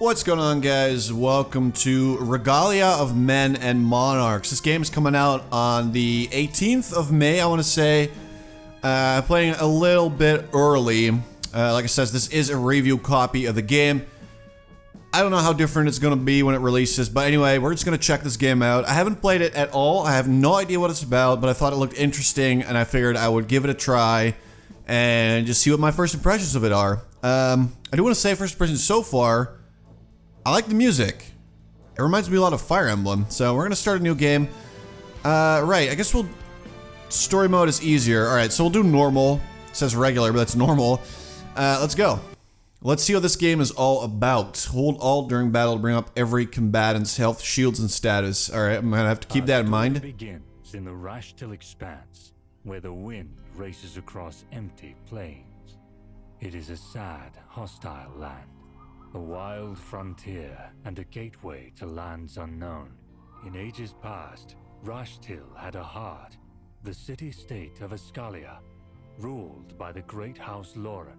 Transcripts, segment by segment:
What's going on, guys? Welcome to Regalia of Men and Monarchs. This game is coming out on the 18th of May, I want to say. Playing a little bit early. Like I said, this is a review copy of the game. I don't know how different it's going to be when it releases, but anyway, we're just going to check this game out. I haven't played it at all. I have no idea what it's about, but I thought it looked interesting, and I figured I would give it a try and just see what my first impressions of it are. I do want to say first impressions so far, I like the music. It reminds me a lot of Fire Emblem, so we're going to start a new game. Right, I guess story mode is easier. Alright, so we'll do normal. It says regular, but that's normal. Let's go. Let's see what this game is all about. Hold Alt during battle to bring up every combatant's health, shields, and status. Alright, I'm gonna have to keep that in mind. It begins in the Rashtil Expanse, where the wind races across empty plains. It is a sad, hostile land, a wild frontier, and a gateway to lands unknown. In ages past, Rashtil had a heart, the city-state of Ascalia, ruled by the great House Loren.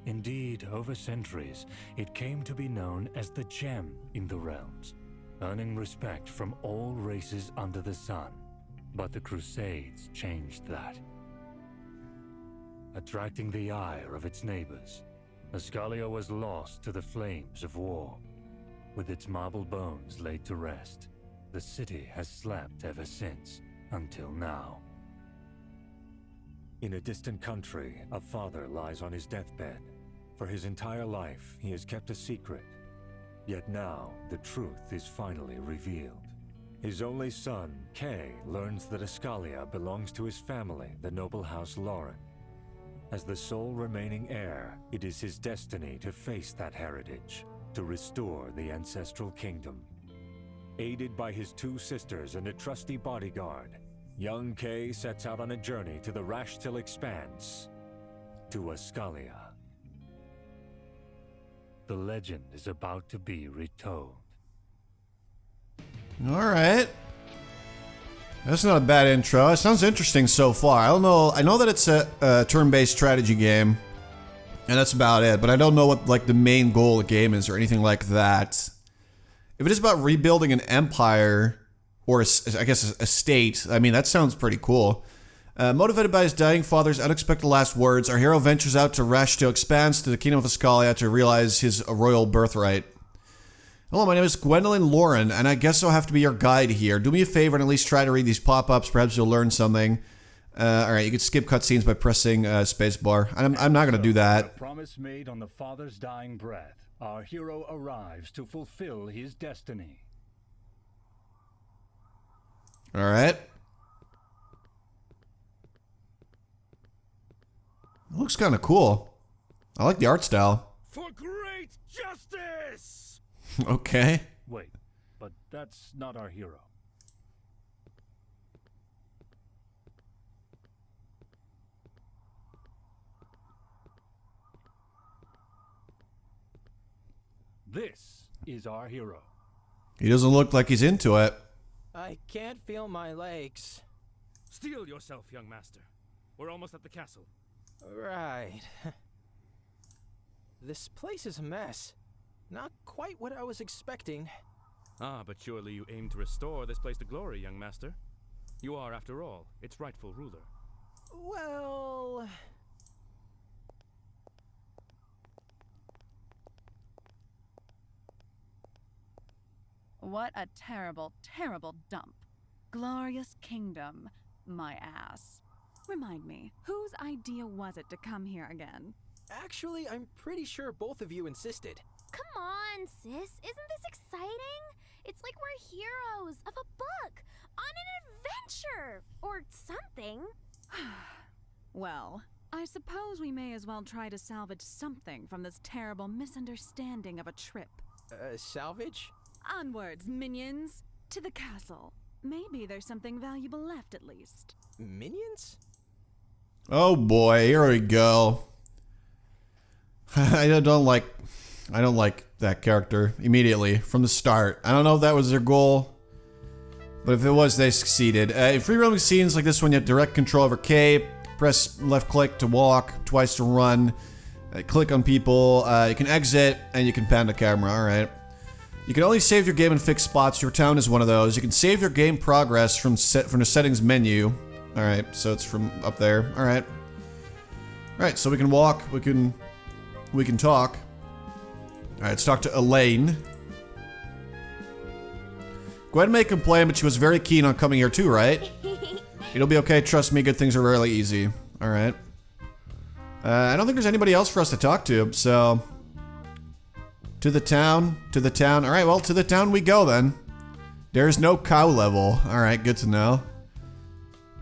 Indeed, over centuries, it came to be known as the gem in the realms, earning respect from all races under the sun. But the Crusades changed that. Attracting the ire of its neighbors, Ascalia was lost to the flames of war. With its marble bones laid to rest, the city has slept ever since, until now. In a distant country, a father lies on his deathbed. For his entire life, he has kept a secret. Yet now, the truth is finally revealed. His only son, Kay, learns that Ascalia belongs to his family, the noble House Loren. As the sole remaining heir, it is his destiny to face that heritage, to restore the ancestral kingdom. Aided by his two sisters and a trusty bodyguard, young Kay sets out on a journey to the Rashtil Expanse, to Ascalia. The legend is about to be retold. Alright. That's not a bad intro. It sounds interesting so far. I don't know. I know that it's a turn-based strategy game, and that's about it. But I don't know what like the main goal of the game is or anything like that. If it is about rebuilding an empire, or I guess a state, I mean, that sounds pretty cool. Motivated by his dying father's unexpected last words, our hero ventures out to Rashtil Expanse to the kingdom of Ascalia to realize his royal birthright. Hello, my name is Gwendolyn Loren, and I guess I'll have to be your guide here. Do me a favor and at least try to read these pop-ups. Perhaps you'll learn something. Alright, you can skip cutscenes by pressing spacebar. I'm not going to do that. A promise made on the father's dying breath, our hero arrives to fulfill his destiny. Alright. Looks kind of cool. I like the art style. For great justice! Okay. Wait, but that's not our hero. This is our hero. He doesn't look like he's into it. I can't feel my legs. Steel yourself, young master. We're almost at the castle. Right. This place is a mess. Not quite what I was expecting. Ah, but surely you aim to restore this place to glory, young master. You are, after all, its rightful ruler. Well... What a terrible, terrible dump. Glorious kingdom, my ass. Remind me, whose idea was it to come here again? Actually, I'm pretty sure both of you insisted. Come on, sis. Isn't this exciting? It's like we're heroes of a book, on an adventure, or something. Well, I suppose we may as well try to salvage something from this terrible misunderstanding of a trip. Salvage? Onwards, minions! To the castle. Maybe there's something valuable left, at least. Minions? Oh boy, here we go. I don't like that character immediately from the start. I don't know if that was their goal, but if it was, they succeeded. In free roaming scenes like this one, you have direct control over K. Press left click to walk, twice to run. Click on people. You can exit, and you can pan the camera. All right. You can only save your game in fixed spots. Your town is one of those. You can save your game progress from the settings menu. All right, so it's from up there. All right. All right, so we can walk. We can talk. All right, let's talk to Elaine. Gwen may complain, but she was very keen on coming here too, right? It'll be okay. Trust me, good things are rarely easy. All right. I don't think there's anybody else for us to talk to, so... To the town. All right, well, to the town we go then. There's no cow level. All right, good to know.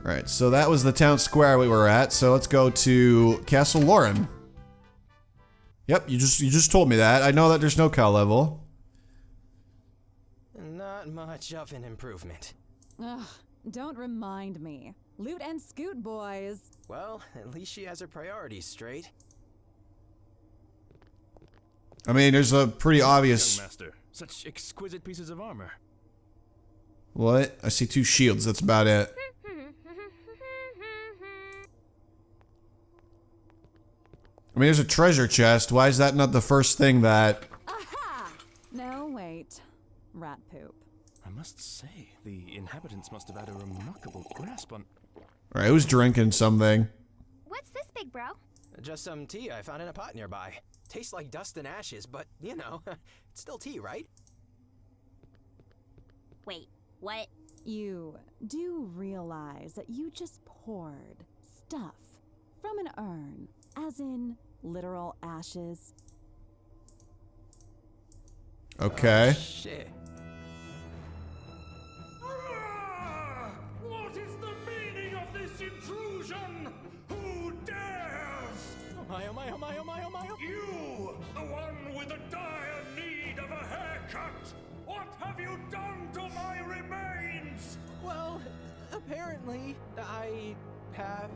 All right, so that was the town square we were at. So let's go to Castle Loren. Yep, you just told me that. I know that there's no cow level. Not much of an improvement. Ugh, don't remind me. Loot and scoot, boys. Well, at least she has her priorities straight. I mean, there's a pretty obvious... Young master, such exquisite pieces of armor. What? I see 2 shields, that's about it. I mean, there's a treasure chest. Why is that not the first thing that... Aha! No, wait. Rat poop. I must say, the inhabitants must have had a remarkable grasp on... Alright, who's drinking something? What's this, big bro? Just some tea I found in a pot nearby. Tastes like dust and ashes, but, you know, it's still tea, right? Wait, what? You do realize that you just poured stuff from an urn, as in literal ashes? Okay. Shit. What is the meaning of this intrusion? Who dares? Oh my, oh my, oh my, oh my, oh my, oh. You, the one with the dire need of a haircut! What have you done to my remains? Well, apparently, I have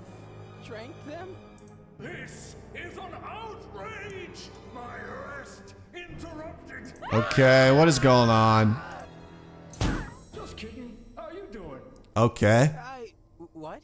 drank them. This is an outrage! My rest interrupted! Okay, what is going on? Just kidding. How you doing? Okay. What?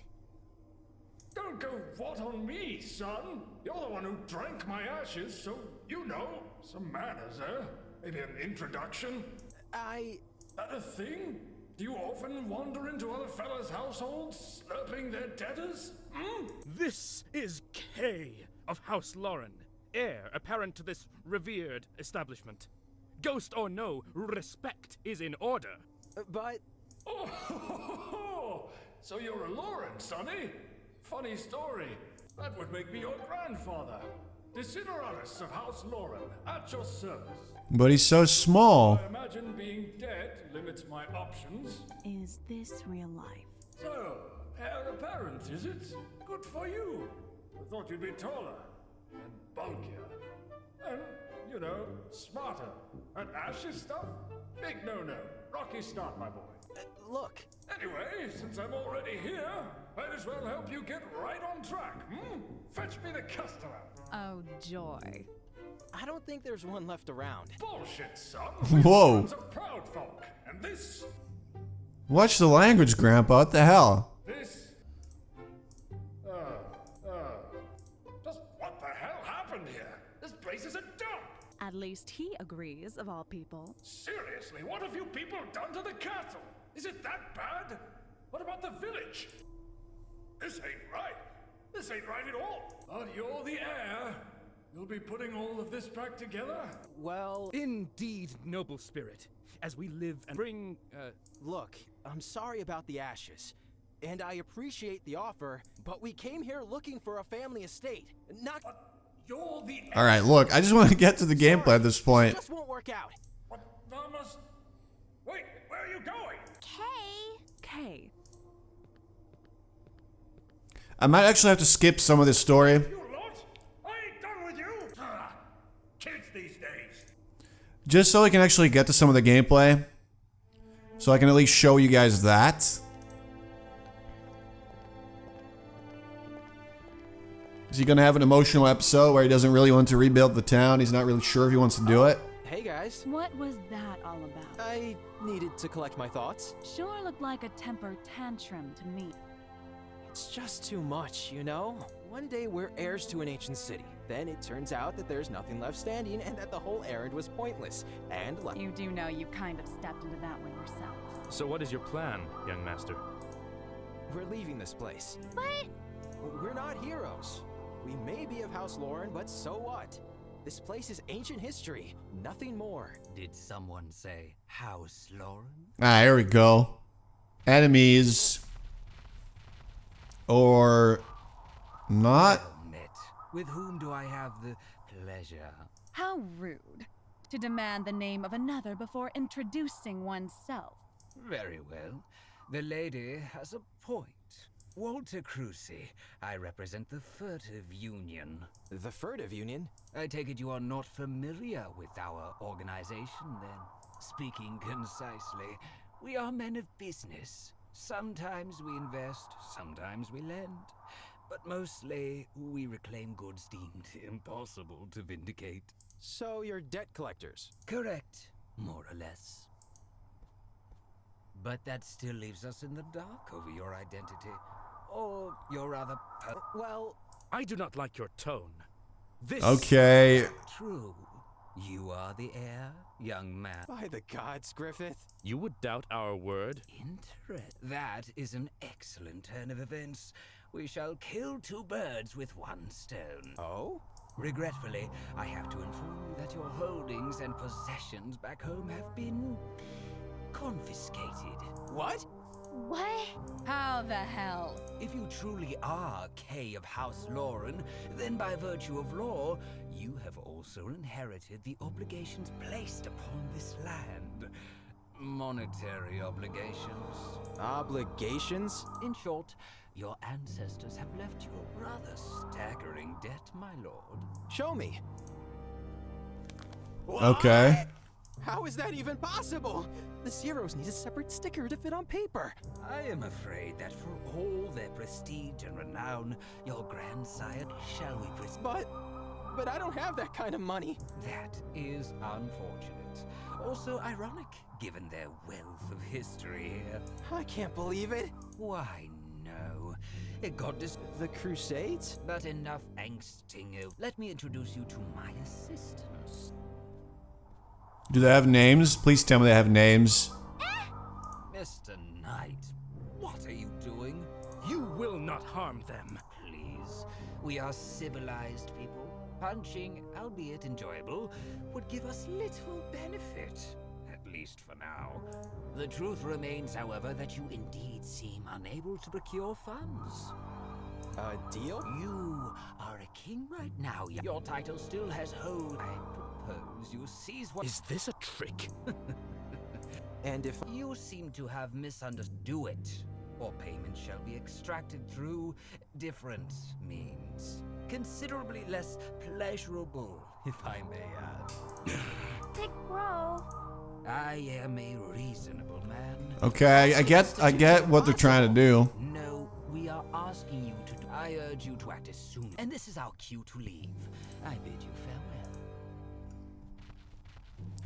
Don't go what on me, son. You're the one who drank my ashes, so you know. Some manners, eh? Maybe an introduction? That a thing? Do you often wander into other fellas' households, slurping their debtors? Hmm? This is Kay of House Loren, heir apparent to this revered establishment. Ghost or no, respect is in order. But... Oh, so you're a Loren, sonny? Funny story. That would make me your grandfather. Desideratus of House Loren, at your service. But he's so small. I imagine being dead limits my options. Is this real life? So, heir apparent, is it? Good for you. I thought you'd be taller and bulkier. And, you know, smarter. And ashes stuff? Big no-no. Rocky start, my boy. Look. Anyway, since I'm already here, might as well help you get right on track, hmm? Fetch me the customer. Oh, joy. I don't think there's one left around. Bullshit, son. Whoa. We're of proud folk. And this... Watch the language, Grandpa. What the hell? This... Just what the hell happened here? This place is a dump! At least he agrees, of all people. Seriously, what have you people done to the castle? Is it that bad? What about the village? This ain't right. This ain't right at all. But you're the heir. You'll be putting all of this back together? Well... Indeed, noble spirit. As we live and bring, Look, I'm sorry about the ashes. And I appreciate the offer, but we came here looking for a family estate. Not... You're the heir. Alright, look, I just want to get to the gameplay at this point. It just won't work out. What? Wait, where are you going? Kay. I might actually have to skip some of this story. You lot? I ain't done with you. Kids these days. Just so I can actually get to some of the gameplay. So I can at least show you guys that. Is he gonna have an emotional episode where he doesn't really want to rebuild the town? He's not really sure if he wants to do it. Hey guys, What was that all about? I needed to collect my thoughts. Sure looked like a temper tantrum to me. It's just too much, you know? One day we're heirs to an ancient city. Then it turns out that there's nothing left standing and that the whole errand was pointless. And like, You do know you kind of stepped into that one yourself. So what is your plan, young master? we're leaving this place. But We're not heroes. We may be of House Loren, but so what? This place is ancient history, nothing more. Did someone say House Loren? Ah, here we go. Enemies. Or not. Well met. With whom do I have the pleasure? How rude to demand the name of another before introducing oneself. Very well. The lady has a point. Walter Crucy. I represent the Furtive Union. The Furtive Union? I take it you are not familiar with our organization, then. Speaking concisely, we are men of business. Sometimes we invest, sometimes we lend. But mostly, we reclaim goods deemed impossible to vindicate. So you're debt collectors. Correct, more or less. But that still leaves us in the dark over your identity. Or your rather Well, I do not like your tone. This Okay. true. You are the heir, young man. by the gods, Griffith. You would doubt our word? Interest. That is an excellent turn of events. We shall kill two birds with one stone. Oh? Regretfully, I have to inform you that your holdings and possessions back home have been confiscated. What? what? How the hell? If you truly are Kay of House Loren, then by virtue of law, you have also inherited the obligations placed upon this land. Monetary obligations. Obligations? In short, your ancestors have left you a rather staggering debt, my lord. Show me. Okay. How is that even possible? The zeros need a separate sticker to fit on paper. I am afraid that for all their prestige and renown, your grandsire shall we But I don't have that kind of money. That is unfortunate. Also ironic, given their wealth of history here. I can't believe it. Why, no. It got The Crusades? But enough angsting you. Let me introduce you to my assistants. Do they have names? Please tell me they have names. Mr. Knight, what are you doing? You will not harm them. Please, we are civilized people. Punching, albeit enjoyable, would give us little benefit. At least for now. The truth remains, however, that you indeed seem unable to procure funds. A deal? You are a king right now. Your title still has hold. I propose you seize what— Is this a trick? And if You seem to have misunderstood. Do it, or payment shall be extracted through different means. Considerably less pleasurable, if I may add. Big bro. I am a reasonable man. Okay, I get what they're trying to do. No, we are asking you to do. I urge you to act as soon. And this is our cue to leave. I bid you farewell.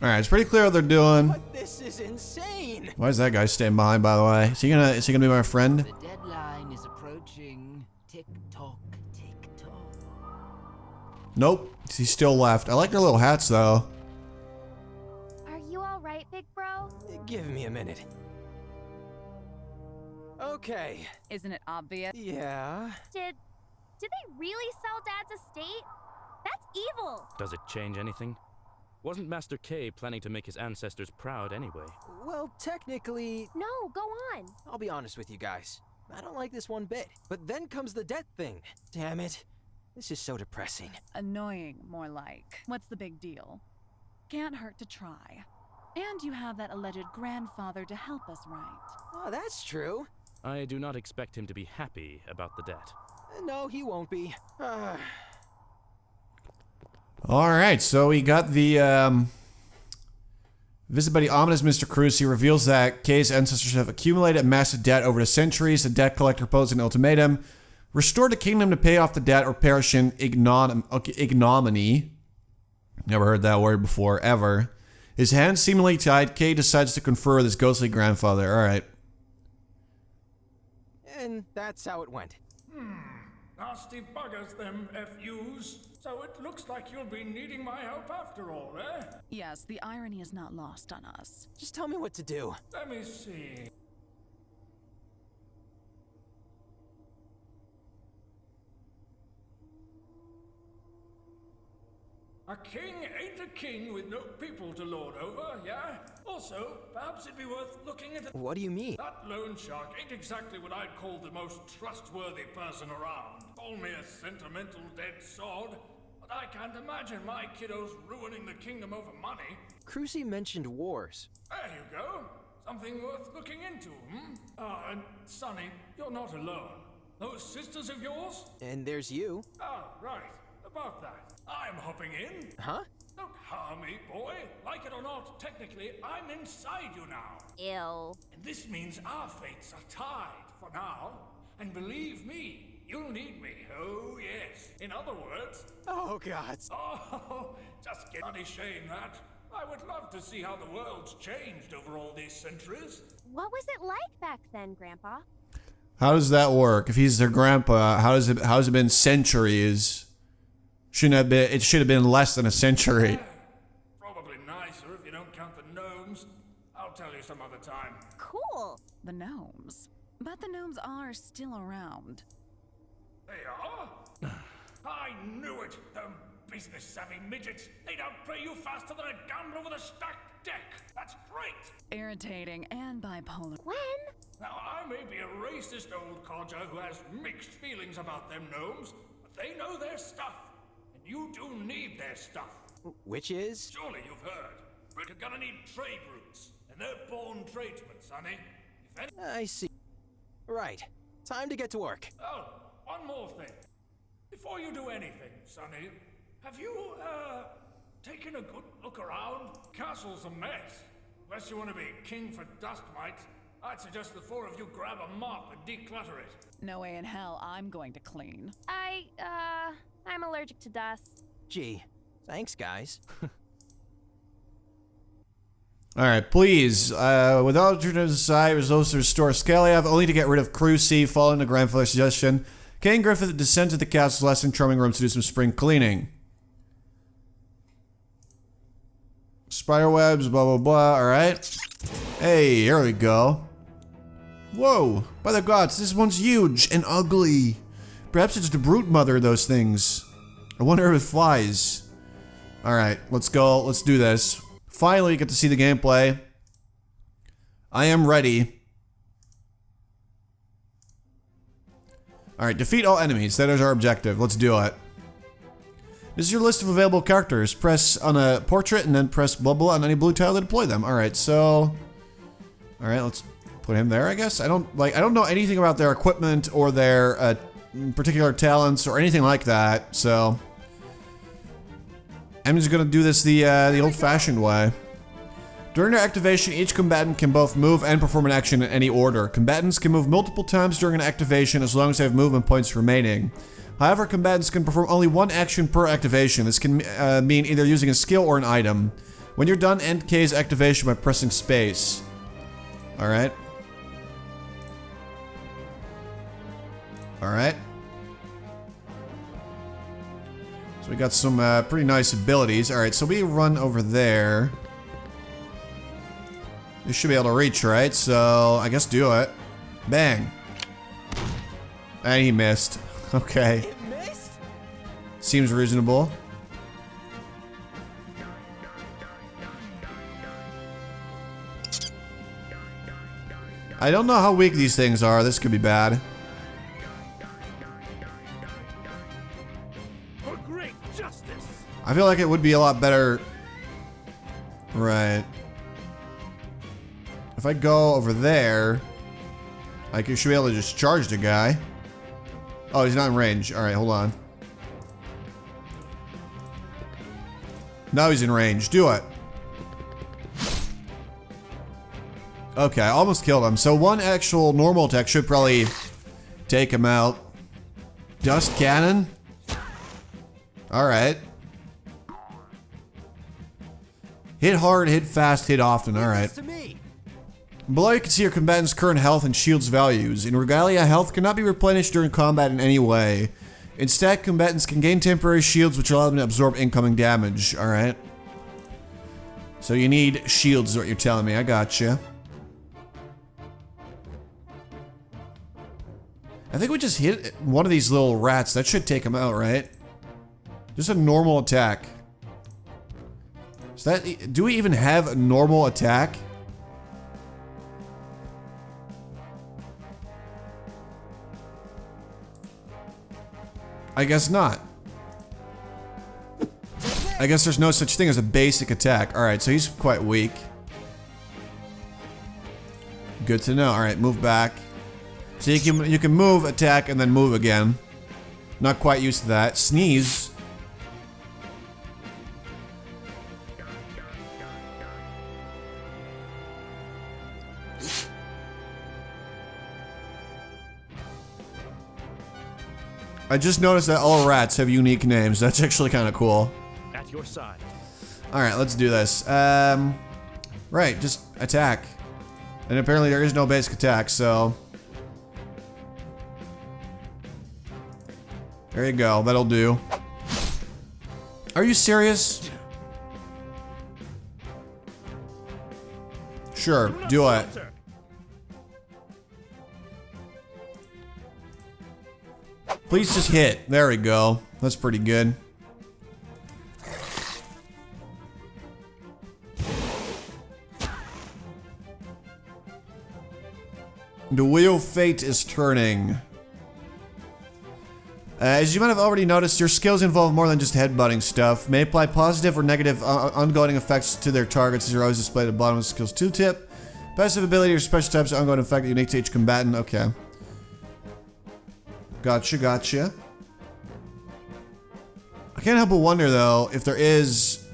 Alright, it's pretty clear what they're doing. But this is insane. Why is that guy staying behind, by the way? Is he gonna be my friend? The deadline is approaching. Tick tock, tick tock. Nope. He's still left. I like their little hats though. Are you alright, big bro? Give me a minute. Okay. Isn't it obvious? Yeah. Did they really sell Dad's estate? That's evil. Does it change anything? Wasn't Master K planning to make his ancestors proud anyway? Well, technically, No, go on. I'll be honest with you guys. I don't like this one bit. But then comes the debt thing. Damn it. This is so depressing. Annoying, more like. What's the big deal? Can't hurt to try. And you have that alleged grandfather to help us, right? Oh, that's true. I do not expect him to be happy about the debt. No, he won't be. Alright, so we got the visited by the ominous Mr. Crucy reveals that Kay's ancestors have accumulated massive debt over the centuries. The debt collector posed an ultimatum. Restore the kingdom to pay off the debt or perish in ignominy. Never heard that word before, ever. His hands seemingly tied, Kay decides to confer with his ghostly grandfather. Alright. And that's how it went. Nasty buggers, them FUs. So it looks like you'll be needing my help after all, eh? Yes, the irony is not lost on us. Just tell me what to do. Let me see. A king ain't a king with no people to lord over, yeah? Also, perhaps it'd be worth looking at... What do you mean? That loan shark ain't exactly what I'd call the most trustworthy person around. Call me a sentimental dead sod, but I can't imagine my kiddos ruining the kingdom over money. Crucy mentioned wars. There you go. Something worth looking into, hmm? Ah, and Sonny, you're not alone. Those sisters of yours? And there's you. Ah, right. About that. I'm hopping in. Huh? Don't harm me, boy. Like it or not, technically, I'm inside you now. Ew. And this means our fates are tied for now. And believe me, you'll need me. Oh, yes. In other words... Oh, God. Oh, just get bloody shame that. I would love to see how the world's changed over all these centuries. What was it like back then, Grandpa? How does that work? If he's their grandpa, how's it been centuries? Shouldn't have been. It should have been less than a century. Probably nicer if you don't count the gnomes. I'll tell you some other time. Cool. The gnomes. But the gnomes are still around. They are? I knew it. Them business-savvy midgets. They'd outplay you faster than a gambler with a stacked deck. That's great. Irritating and bipolar. When? Now, I may be a racist old codger who has mixed feelings about them gnomes, but they know their stuff. And you do need their stuff. Which is? Surely you've heard. We're gonna need trade routes, and they're born tradesmen, Sonny. If any... I see. Right. Time to get to work. Oh, one more thing. Before you do anything, Sonny, have you, taken a good look around? Castle's a mess. Unless you want to be king for dust mites, I'd suggest the four of you grab a mop and declutter it. No way in hell I'm going to clean. I'm allergic to dust. Gee, thanks, guys. Alright, please, with alternatives aside, results to restore Ascalia, only to get rid of Crucy, following the grandfather's suggestion. King Griffith descend to the castle's lesson charming room to do some spring cleaning. Spiderwebs, blah blah blah, alright. Hey, here we go. Whoa, by the gods, this one's huge and ugly. Perhaps it's the brood mother of those things. I wonder if it flies. Alright, let's go, let's do this. Finally, get to see the gameplay. I am ready. Alright, defeat all enemies. That is our objective. Let's do it. This is your list of available characters. Press on a portrait and then press blah blah on any blue tile to deploy them. Alright, so... Alright, let's put him there, I guess. I don't know anything about their equipment or their particular talents or anything like that, so... I'm just gonna do this the old-fashioned way. During their activation, each combatant can both move and perform an action in any order. Combatants can move multiple times during an activation as long as they have movement points remaining. However, combatants can perform only one action per activation. This can mean either using a skill or an item. When you're done, end K's activation by pressing space. Alright. Alright. So we got some pretty nice abilities. Alright, so we run over there. You should be able to reach, right? So, I guess do it. Bang. And he missed. Okay. It missed? Seems reasonable. I don't know how weak these things are. This could be bad. For great justice. I feel like it would be a lot better. Right. If I go over there, I should be able to just charge the guy. Oh, he's not in range. Alright, hold on. Now he's in range. Do it. Okay, I almost killed him. So one actual normal attack should probably take him out. Dust cannon? Alright. Hit hard, hit fast, hit often. Alright. To me. Below you can see your combatant's current health and shields values. In Regalia, health cannot be replenished during combat in any way. Instead, combatants can gain temporary shields which allow them to absorb incoming damage. Alright. So you need shields is what you're telling me. I gotcha. I think we just hit one of these little rats. That should take him out, right? Just a normal attack. Is that... Do we even have a normal attack? I guess not. I guess there's no such thing as a basic attack. Alright, so he's quite weak. Good to know. Alright, move back. So you can move, attack, and then move again. Not quite used to that. Sneeze. I just noticed that all rats have unique names. That's actually kind of cool. At your side. Alright, let's do this. Right, just attack. And apparently there is no basic attack, so... There you go, that'll do. Are you serious? Sure, do it. Please just hit. There we go. That's pretty good. The wheel of fate is turning. As you might have already noticed, your skills involve more than just headbutting stuff. May apply positive or negative ongoing effects to their targets, as are always displayed at the bottom of the skills tooltip. Passive ability or special types of ongoing effect unique to each combatant. Okay. Gotcha, gotcha. I can't help but wonder, though, if there is...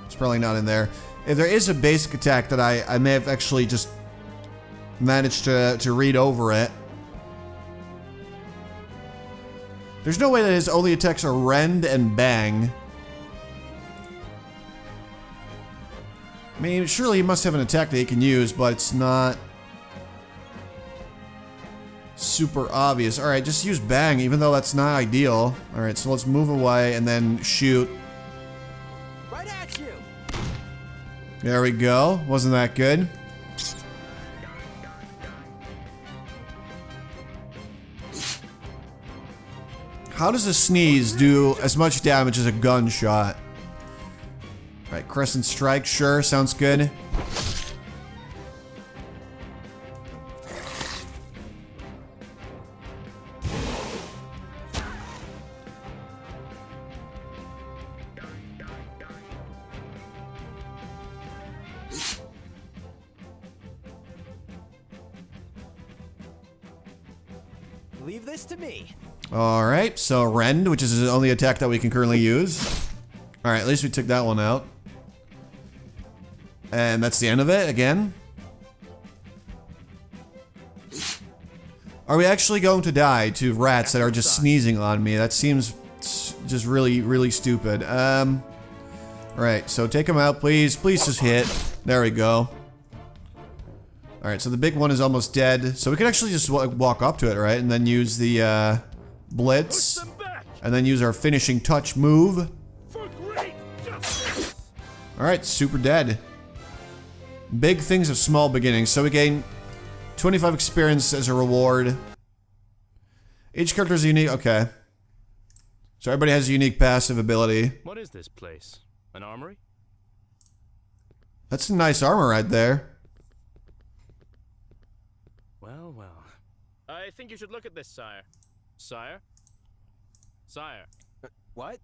It's probably not in there. If there is a basic attack that I may have actually just managed to read over it. There's no way that his only attacks are rend and bang. I mean, surely he must have an attack that he can use, but it's not... super obvious. Alright, just use bang, even though that's not ideal. Alright, so let's move away and then shoot. Right at you. There we go. Wasn't that good? How does a sneeze do as much damage as a gunshot? Alright, Crescent Strike, sure, sounds good. Leave this to me. Alright, so Rend, which is the only attack that we can currently use. Alright, at least we took that one out. And that's the end of it, again. Are we actually going to die to rats that are just sneezing on me? That seems just really, really stupid. Right, so take them out, please. Please just hit. There we go. Alright, so the big one is almost dead. So we could actually just walk up to it, right? And then use the, Blitz. And then use our finishing touch move. Alright, super dead. Big things of small beginnings. So we gain 25 experience as a reward. Each character is unique. Okay. So everybody has a unique passive ability. What is this place? An armory? That's some nice armor right there. Well, well. I think you should look at this, sire. Sire? Sire. What?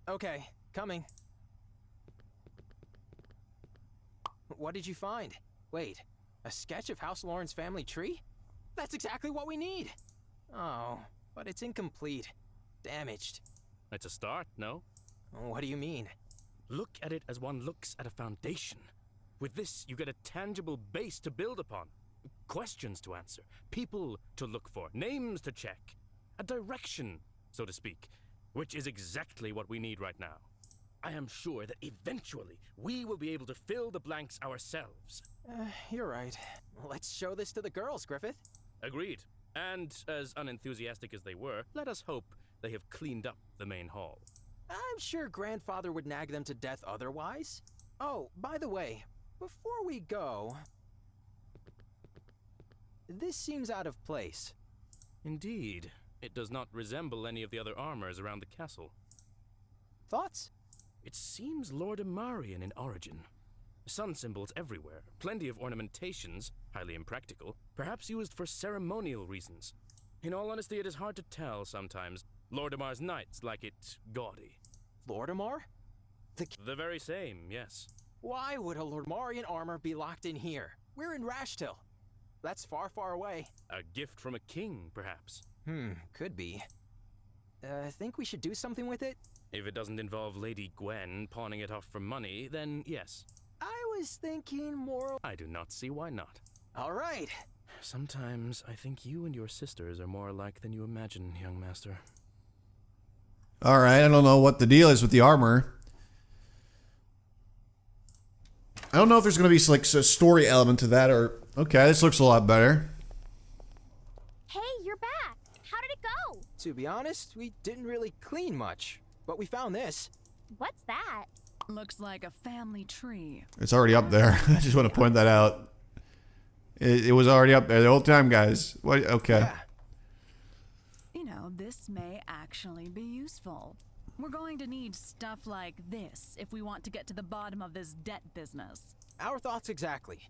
Okay. Coming. What did you find? Wait, a sketch of House Loren's family tree? That's exactly what we need! Oh, but it's incomplete. Damaged. It's a start, no? What do you mean? Look at it as one looks at a foundation. With this, you get a tangible base to build upon. Questions to answer, people to look for, names to check. A direction, so to speak, which is exactly what we need right now. I am sure that eventually we will be able to fill the blanks ourselves. You're right. Let's show this to the girls, Griffith. Agreed. And as unenthusiastic as they were, let us hope they have cleaned up the main hall. I'm sure Grandfather would nag them to death otherwise. Oh, by the way, before we go... This seems out of place. Indeed. It does not resemble any of the other armors around the castle. Thoughts? It seems Lord Amarian in origin. Sun symbols everywhere, plenty of ornamentations, highly impractical, perhaps used for ceremonial reasons. In all honesty, it is hard to tell sometimes. Lord Amar's knights like it gaudy. Lord Amar? The very same, yes. Why would a Lordmarian armor be locked in here? We're in Rashtil. That's far, far away. A gift from a king, perhaps. Could be. Think we should do something with it? If it doesn't involve Lady Gwen pawning it off for money, then yes. I was thinking more... I do not see why not. All right. Sometimes I think you and your sisters are more alike than you imagine, young master. All right, I don't know what the deal is with the armor. I don't know if there's going to be like a story element to that or... Okay, this looks a lot better. Hey, you're back. How did it go? To be honest, we didn't really clean much, but we found this. What's that? Looks like a family tree. It's already up there. I just want to point that out. It was already up there the whole time, guys. What? Okay. Yeah. You know, this may actually be useful. We're going to need stuff like this if we want to get to the bottom of this debt business. Our thoughts exactly.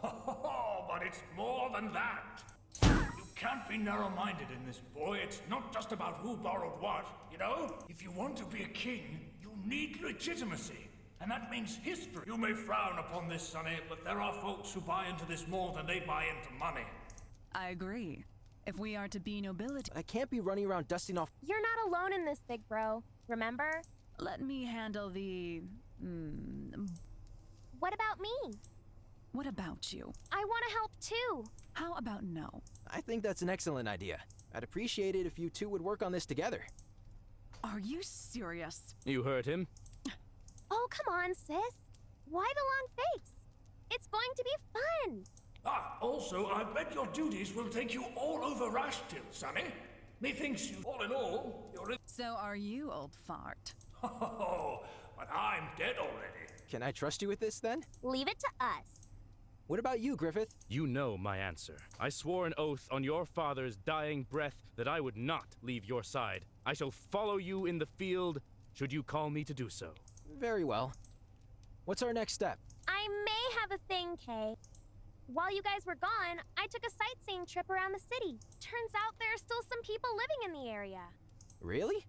Oh, but it's more than that. You can't be narrow-minded in this, boy. It's not just about who borrowed what, you know? If you want to be a king, you need legitimacy. And that means history. You may frown upon this, Sonny, but there are folks who buy into this more than they buy into money. I agree. If we are to be nobility... I can't be running around dusting off... You're not alone in this, big bro. Remember? Let me handle the... What about me? What about you? I want to help too. How about no? I think that's an excellent idea. I'd appreciate it if you two would work on this together. Are you serious? You heard him. Oh, come on, sis. Why the long face? It's going to be fun. Also, I bet your duties will take you all over Rashtil, Sonny. Methinks you, all in all, you're... So are you, old fart. Oh, but I'm dead already. Can I trust you with this, then? Leave it to us. What about you, Griffith? You know my answer. I swore an oath on your father's dying breath that I would not leave your side. I shall follow you in the field, should you call me to do so. Very well. What's our next step? I may have a thing, Kay. While you guys were gone, I took a sightseeing trip around the city. Turns out there are still some people living in the area. Really?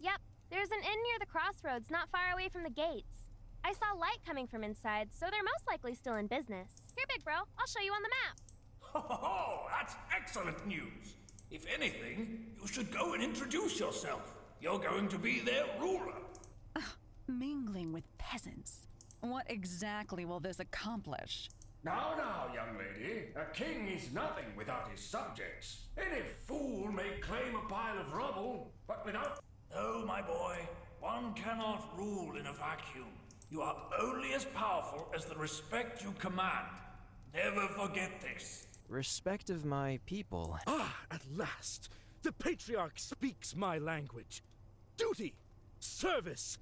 Yep, there's an inn near the crossroads not far away from the gates. I saw light coming from inside, so they're most likely still in business. Here, big bro, I'll show you on the map. Oh, that's excellent news. If anything, you should go and introduce yourself. You're going to be their ruler. Mingling with peasants. What exactly will this accomplish? Now, young lady, a king is nothing without his subjects. Any fool may claim a pile of rubble, but without... No, my boy, one cannot rule in a vacuum. You are only as powerful as the respect you command. Never forget this. Respect of my people. Ah, at last! The Patriarch speaks my language. Duty, service,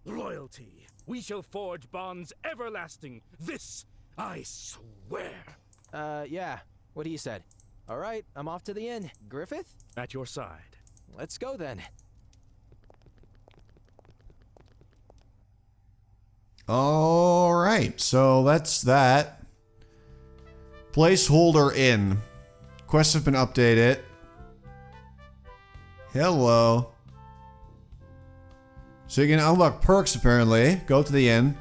loyalty. We shall forge bonds everlasting. This I swear. Yeah. What he said. All right, I'm off to the inn. Griffith? At your side. Let's go then. All right, so that's that. Placeholder in. Quests have been updated. Hello. So you can unlock perks apparently. Go to the inn.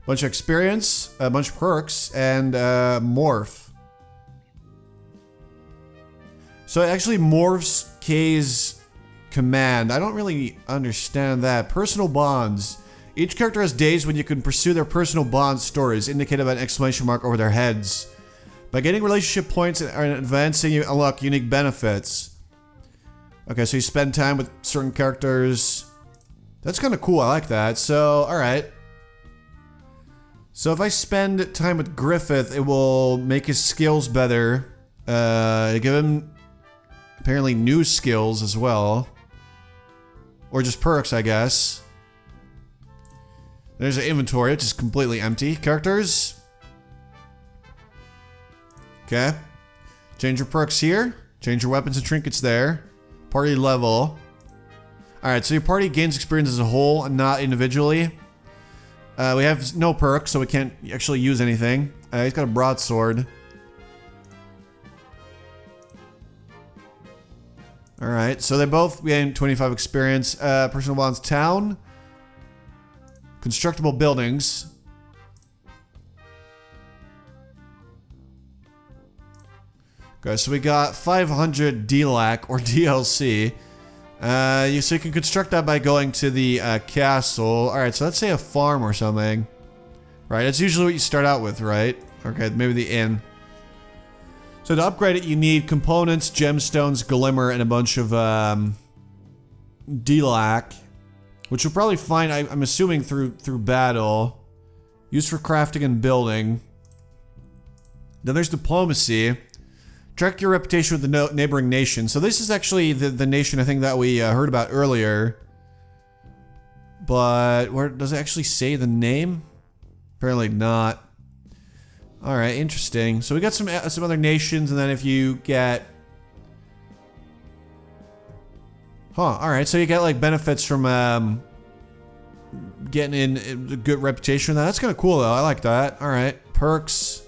Bunch of experience, a bunch of perks, and morph. So it actually morphs Kay's command. I don't really understand that. Personal bonds. Each character has days when you can pursue their personal bond stories, indicated by an exclamation mark over their heads. By getting relationship points and advancing, you unlock unique benefits. Okay, so you spend time with certain characters. That's kind of cool, I like that. So, alright. So if I spend time with Griffith, it will make his skills better. Give him apparently new skills as well. Or just perks, I guess. There's an inventory, which is completely empty. Characters. Okay. Change your perks here. Change your weapons and trinkets there. Party level. Alright, so your party gains experience as a whole and not individually. We have no perks, so we can't actually use anything. He's got a broadsword. Alright, so they both gain 25 experience. Personal bonds town. Constructible buildings. Okay, so we got 500 DLAC or DLC. So you can construct that by going to the castle. Alright, so let's say a farm or something. Right, that's usually what you start out with, right? Okay, maybe the inn. So to upgrade it, you need components, gemstones, glimmer, and a bunch of DLAC, which you'll probably find, I'm assuming, through battle. Used for crafting and building. Then there's diplomacy. Track your reputation with the neighboring nation. So this is actually the nation I think that we heard about earlier. But where does it actually say the name? Apparently not. All right, interesting. So we got some other nations, and then if you get, all right. So you get like benefits from getting in a good reputation. That's kind of cool though. I like that. All right, perks.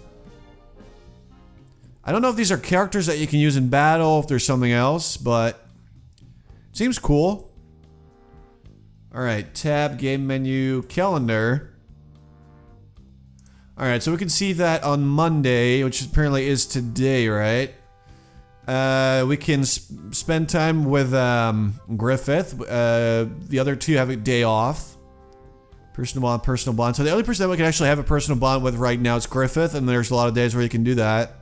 I don't know if these are characters that you can use in battle, if there's something else, but it seems cool. All right, tab, game menu, calendar. All right, so we can see that on Monday, which apparently is today, right? We can spend time with Griffith. The other two have a day off. Personal bond, personal bond. So the only person that we can actually have a personal bond with right now is Griffith, and there's a lot of days where you can do that.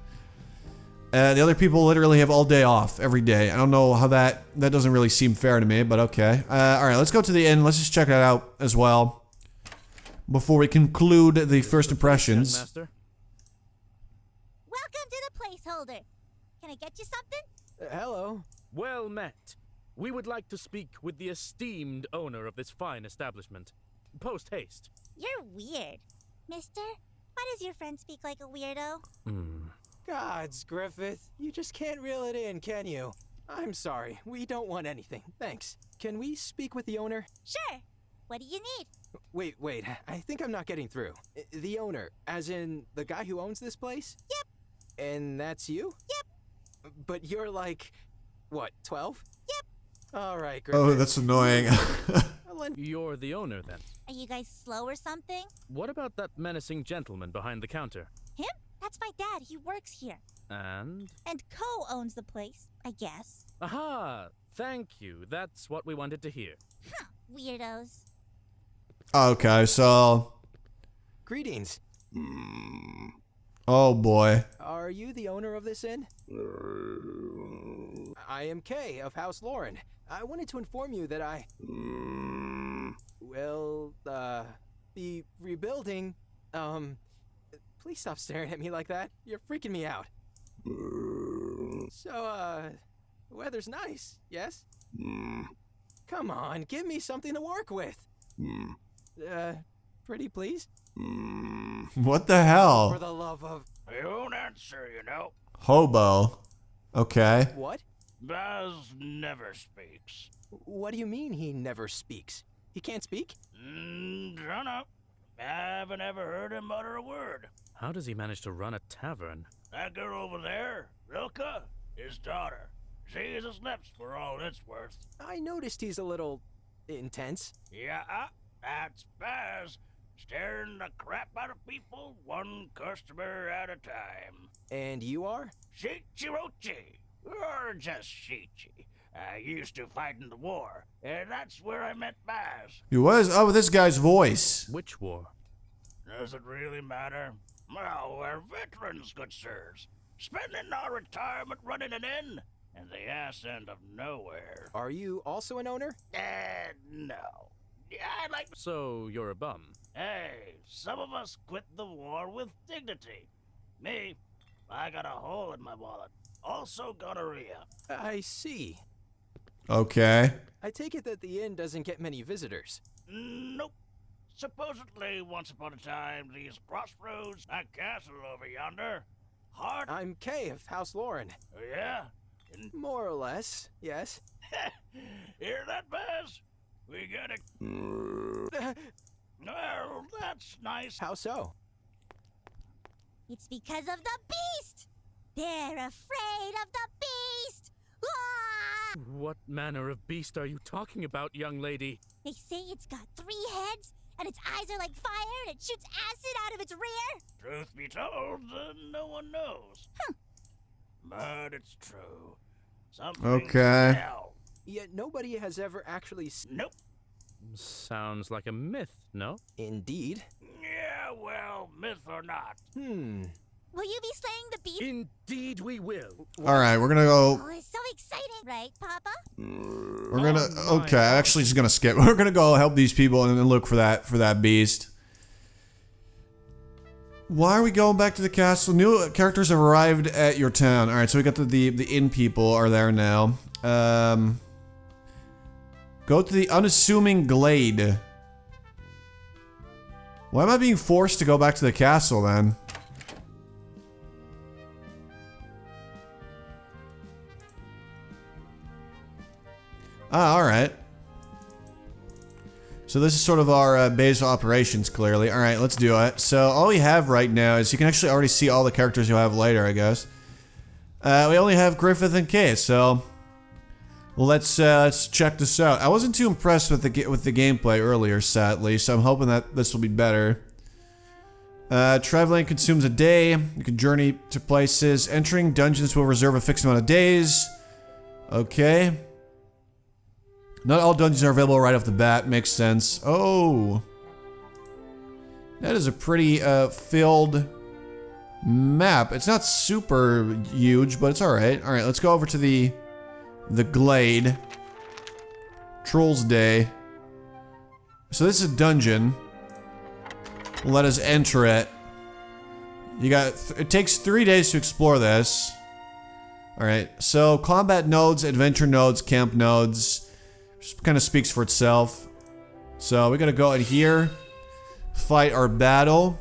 The other people literally have all day off every day. I don't know how that doesn't really seem fair to me, but okay. All right, let's go to the inn. Let's just check that out as well before we conclude the first impressions. Welcome to the placeholder. Can I get you something? Hello. Well met. We would like to speak with the esteemed owner of this fine establishment. Post haste. You're weird. Mister, why does your friend speak like a weirdo? Gods, Griffith. You just can't reel it in, can you? I'm sorry. We don't want anything. Thanks. Can we speak with the owner? Sure. What do you need? Wait. I think I'm not getting through. The owner, as in the guy who owns this place? Yep. And that's you? Yep. But you're like, what, 12? Yep. All right, Griffith. Oh, that's annoying. You're the owner, then. Are you guys slow or something? What about that menacing gentleman behind the counter? Him? That's my dad. He works here. And co-owns the place, I guess. Aha! Thank you. That's what we wanted to hear. Huh. Weirdos. Okay, so. Greetings. Oh boy. Are you the owner of this inn? I am Kay of House Loren. I wanted to inform you that I will be rebuilding. Please stop staring at me like that. You're freaking me out. So, the weather's nice, yes? Come on, give me something to work with. Pretty please? What the hell? For the love of... I don't answer, you know. Hobo. Okay. What? Baz never speaks. What do you mean he never speaks? He can't speak? Dunno. I haven't ever heard him utter a word. How does he manage to run a tavern? That girl over there, Rilka, his daughter. She's his lips for all it's worth. I noticed he's a little... intense. Yeah, that's Baz. Staring the crap out of people, one customer at a time. And you are? Shichirochi, or just Shichi. I used to fight in the war, and that's where I met Baz. He was? Oh, this guy's voice. Which war? Does it really matter? Well, we're veterans, good sirs. Spending our retirement running an inn in the ass end of nowhere. Are you also an owner? No. Yeah, I'd like... So, you're a bum. Hey, some of us quit the war with dignity. Me, I got a hole in my wallet. Also gonorrhea. I see. Okay. I take it that the inn doesn't get many visitors. Nope. Supposedly, once upon a time, these crossroads, that castle over yonder, hard. I'm Kay of House Loren. Oh, yeah? More or less, yes. Hear that, Baz? We gotta. Well, that's nice. How so? It's because of the beast! They're afraid of the beast! Ah! What manner of beast are you talking about, young lady? They say it's got 3 heads, and its eyes are like fire, and it shoots acid out of its rear. Truth be told, no one knows. But it's true. Something. Okay. Hell. Yet nobody has ever actually Nope. Sounds like a myth, no? Indeed. Yeah, well, myth or not. Will you be slaying the beast? Indeed we will. All right, we're gonna go. Oh, it's so exciting, right, Papa? We're gonna. Okay, I'm actually just gonna skip. We're gonna go help these people and then look for that beast. Why are we going back to the castle? New characters have arrived at your town. All right, so we got the inn people are there now. Go to the unassuming glade. Why am I being forced to go back to the castle then? Ah, alright. So this is sort of our base of operations, clearly. Alright, let's do it. So all we have right now is you can actually already see all the characters you'll have later, I guess. We only have Griffith and Kay, so let's check this out. I wasn't too impressed with the gameplay earlier, sadly, so I'm hoping that this will be better. Traveling consumes a day. You can journey to places. Entering dungeons will reserve a fixed amount of days. Okay. Not all dungeons are available right off the bat. Makes sense. Oh. That is a pretty filled map. It's not super huge, but it's alright. Alright, let's go over to the glade. Trolls Day. So this is a dungeon. Let us enter it. You got it takes 3 days to explore this. Alright, so combat nodes, adventure nodes, camp nodes. Just kind of speaks for itself. So we gotta go in here, fight our battle.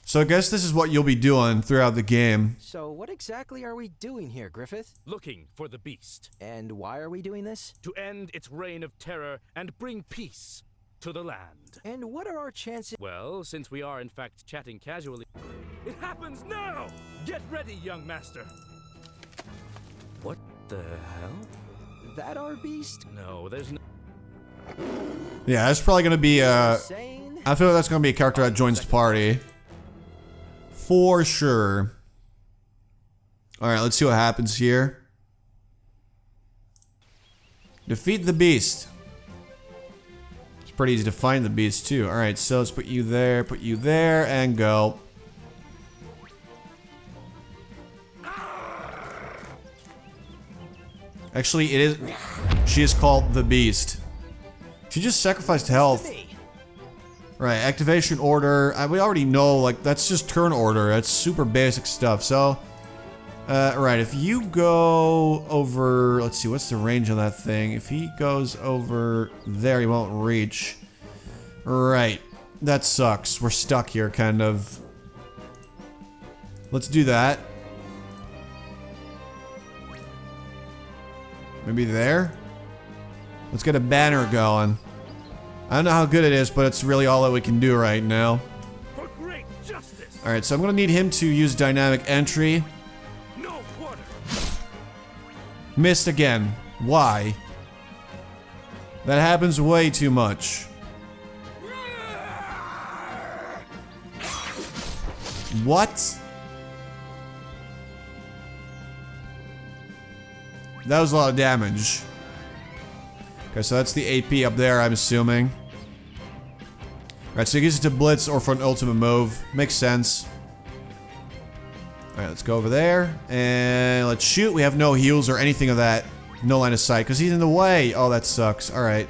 So I guess this is what you'll be doing throughout the game. So what exactly are we doing here, Griffith? Looking for the beast. And why are we doing this? To end its reign of terror and bring peace to the land. And what are our chances? Well, since we are in fact chatting casually, it happens now! Get ready, young master. What the hell? That our beast? No, there's no... Yeah, that's probably gonna be Insane? I feel like that's gonna be a character that joins the party. For sure. Alright, let's see what happens here. Defeat the beast. It's pretty easy to find the beast too. Alright, so let's put you there, and go. Actually, it is. She is called the beast. She just sacrificed health. Right, activation order. We already know, like, that's just turn order. That's super basic stuff. So, right, if you go over, let's see, what's the range on that thing? If he goes over there, he won't reach. Right, that sucks. We're stuck here, kind of. Let's do that. Maybe there? Let's get a banner going. I don't know how good it is, but it's really all that we can do right now. For great justice. Alright, so I'm gonna need him to use dynamic entry. No quarter. Missed again. Why? That happens way too much. What? That was a lot of damage. Okay, so that's the AP up there, I'm assuming. Alright, so he uses it to blitz or for an ultimate move. Makes sense. Alright, let's go over there. And let's shoot. We have no heals or anything of that. No line of sight, because he's in the way. Oh, that sucks. Alright.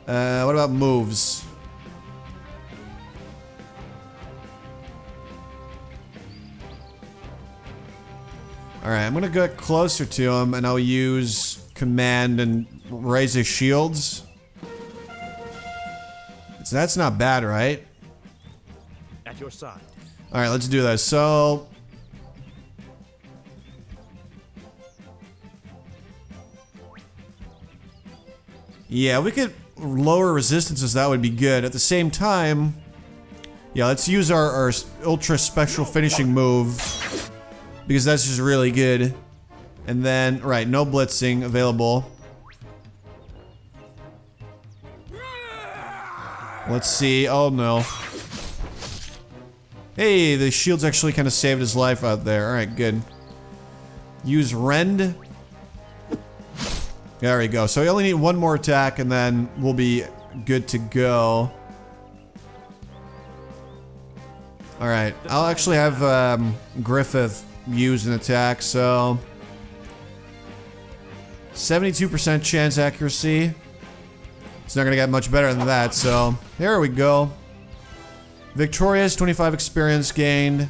What about moves? Alright, I'm gonna get closer to him and I'll use command and raise his shields. So that's not bad, right? At your side. Alright, let's do this. So... yeah, we could lower resistances, that would be good. At the same time... yeah, let's use our ultra special finishing move. Because that's just really good. And then, right, no blitzing available. Let's see. Oh no. Hey, the shields actually kind of saved his life out there. Alright, good. Use rend. There we go. So we only need one more attack and then we'll be good to go. Alright, I'll actually have Griffith use an attack, so... 72% chance accuracy. It's not gonna get much better than that, so... there we go. Victorious, 25 experience gained.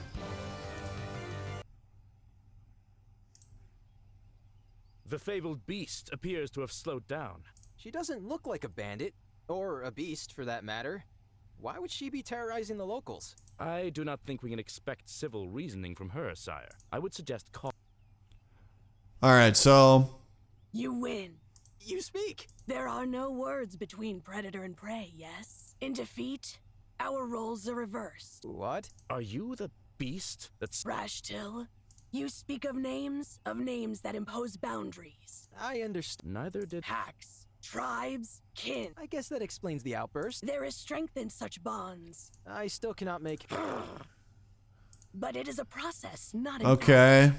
The fabled beast appears to have slowed down. She doesn't look like a bandit, or a beast for that matter. Why would she be terrorizing the locals? I do not think we can expect civil reasoning from her, sire. I would suggest call. Alright, so... you win. You speak. There are no words between predator and prey, yes? In defeat, our roles are reversed. What? Are you the beast that's... Rashtil, you speak of names that impose boundaries. I understand. Neither did... Packs, tribes, kin. I guess that explains the outburst. There is strength in such bonds. I still cannot make... but it is a process, not a... okay.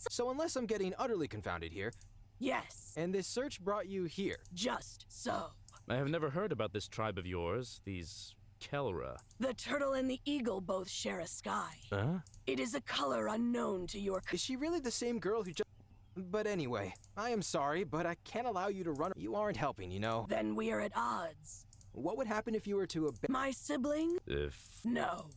So unless I'm getting utterly confounded here... yes. And this search brought you here? Just so. I have never heard about this tribe of yours, these... Kelra. The turtle and the eagle both share a sky. Huh? It is a color unknown to your... Is she really the same girl who just... But anyway, I am sorry, but I can't allow you to run... You aren't helping, you know. Then we are at odds. What would happen if you were to... My sibling? If... No.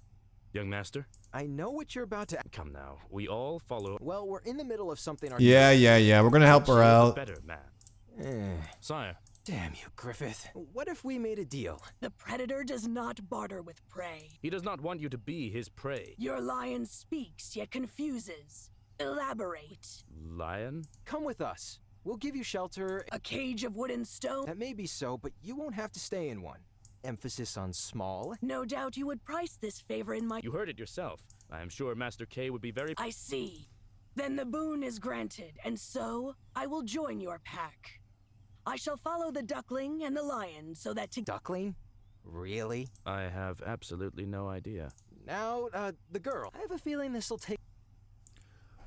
Young master? I know what you're about to... Come now, we all follow... Well, we're in the middle of something... Yeah, we're gonna help her out. Better man. Sire. Damn you, Griffith. What if we made a deal? The predator does not barter with prey. He does not want you to be his prey. Your lion speaks, yet confuses. Elaborate. Lion? Come with us. We'll give you shelter. A cage of wood and stone? That may be so, but you won't have to stay in one. Emphasis on small. No doubt you would price this favor in my... You heard it yourself. I am sure Master K would be very... I see. Then the boon is granted, and so I will join your pack. I shall follow the duckling and the lion so that to... Duckling? Really? I have absolutely no idea. Now, the girl. I have a feeling this'll take...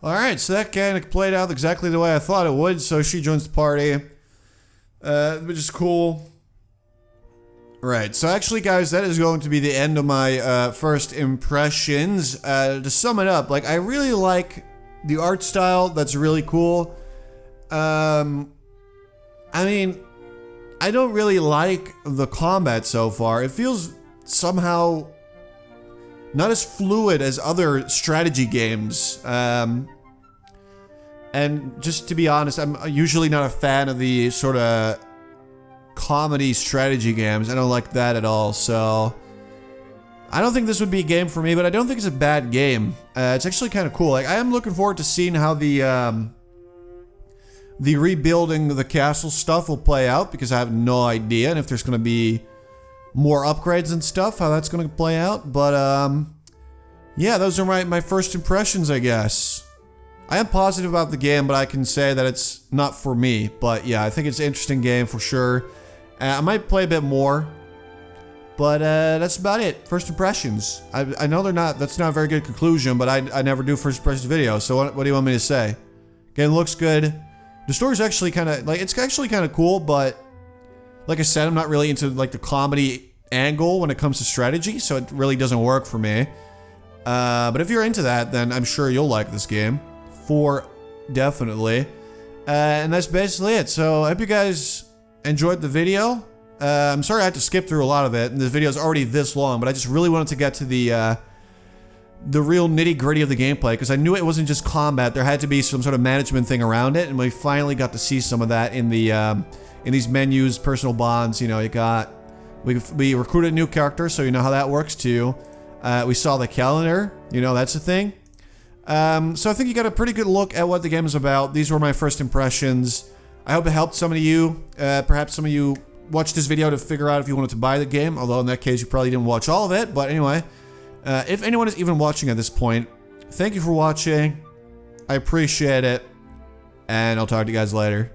Alright, so that kind of played out exactly the way I thought it would, so she joins the party. Which is cool. Right, so actually, guys, that is going to be the end of my first impressions. To sum it up, like, I really like the art style. That's really cool. I mean, I don't really like the combat so far. It feels somehow not as fluid as other strategy games. And just to be honest, I'm usually not a fan of the sort of comedy strategy games. I don't like that at all, so... I don't think this would be a game for me, but I don't think it's a bad game. It's actually kind of cool. Like, I am looking forward to seeing how the rebuilding the castle stuff will play out, because I have no idea, and if there's going to be more upgrades and stuff, how that's going to play out. But, yeah, those are my first impressions, I guess. I am positive about the game, but I can say that it's not for me. But, yeah, I think it's an interesting game for sure. I might play a bit more. But, that's about it. First impressions. I know that's not a very good conclusion, but I never do first impressions videos, so what do you want me to say? Game looks good. The story's actually kind of, like, it's actually kind of cool, but like I said, I'm not really into, like, the comedy angle when it comes to strategy, so it really doesn't work for me. But if you're into that, then I'm sure you'll like this game. For definitely. And that's basically it. So I hope you guys enjoyed the video. I'm sorry I had to skip through a lot of it, and the video is already this long, but I just really wanted to get to the the real nitty-gritty of the gameplay, because I knew it wasn't just combat. There had to be some sort of management thing around it, and we finally got to see some of that in the in these menus, personal bonds. You know, we recruited a new character, so you know how that works too. We saw the calendar, you know, that's a thing. So I think you got a pretty good look at what the game is about. These were my first impressions. I hope it helped some of you. Perhaps some of you watched this video to figure out if you wanted to buy the game, although in that case you probably didn't watch all of it. But anyway, if anyone is even watching at this point, thank you for watching. I appreciate it, and I'll talk to you guys later.